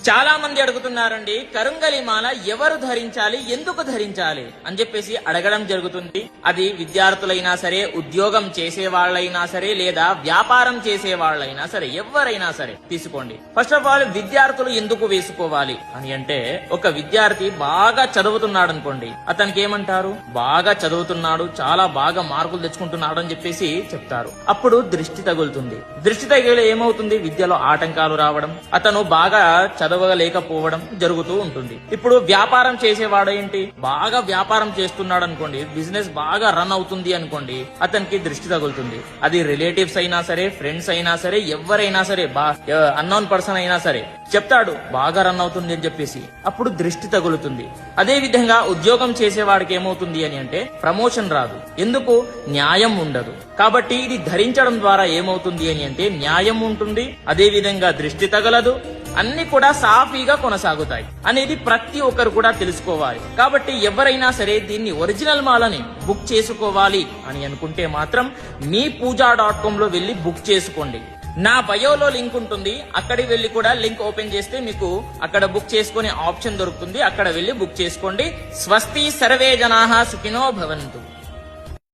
చాలా మంది అడుగుతున్నారండి, కరుంగలి మాల ఎవరు ధరించాలి, ఎందుకు ధరించాలి అని చెప్పేసి అడగడం జరుగుతుంది. అది విద్యార్థులైనా సరే, ఉద్యోగం చేసే వాళ్ళైనా సరే, లేదా వ్యాపారం చేసే వాళ్ళైనా సరే, ఎవరైనా సరే తీసుకోండి. ఫస్ట్ ఆఫ్ ఆల్, విద్యార్థులు ఎందుకు వేసుకోవాలి అని అంటే, ఒక విద్యార్థి బాగా చదువుతున్నాడు అనుకోండి, అతనికి ఏమంటారు, బాగా చదువుతున్నాడు, చాలా బాగా మార్కులు తెచ్చుకుంటున్నాడు అని చెప్పేసి చెప్తారు. అప్పుడు దృష్టి తగులుతుంది. దృష్టి తగిలి ఏమవుతుంది, విద్యలో ఆటంకాలు రావడం, అతను బాగా చదవలేకపోవడం జరుగుతూ ఉంటుంది. ఇప్పుడు వ్యాపారం చేసేవాడు ఏంటి, బాగా వ్యాపారం చేస్తున్నాడు అనుకోండి, బిజినెస్ బాగా రన్ అవుతుంది అనుకోండి, అతనికి దృష్టి తగులుతుంది. అది రిలేటివ్స్ అయినా సరే, ఫ్రెండ్స్ అయినా సరే, ఎవరైనా సరే, అన్నోన్ పర్సన్ అయినా సరే చెప్తాడు బాగా రన్ అవుతుంది అని చెప్పేసి, అప్పుడు దృష్టి తగులుతుంది. అదే విధంగా ఉద్యోగం చేసేవాడికి ఏమవుతుంది అని అంటే, ప్రమోషన్ రాదు. ఎందుకు, న్యాయం ఉండదు. కాబట్టి ఇది ధరించడం ద్వారా ఏమవుతుంది అని అంటే, న్యాయం ఉంటుంది, అదే విధంగా దృష్టి తగలదు, అన్ని కూడా సాఫీగా కొనసాగుతాయి అనేది ప్రతి ఒక్కరు కూడా తెలుసుకోవాలి. కాబట్టి ఎవరైనా సరే దీన్ని ఒరిజినల్ మాలని బుక్ చేసుకోవాలి అని అనుకుంటే మాత్రం మీ పూజా.com లో వెళ్లి బుక్ చేసుకోండి. నా బయోలో లింక్ ఉంటుంది, అక్కడికి వెళ్లి కూడా లింక్ ఓపెన్ చేస్తే మీకు అక్కడ బుక్ చేసుకునే ఆప్షన్ దొరుకుతుంది. అక్కడ వెళ్లి బుక్ చేసుకోండి. స్వస్తి, సర్వే జనాః సుఖినో భవంతు.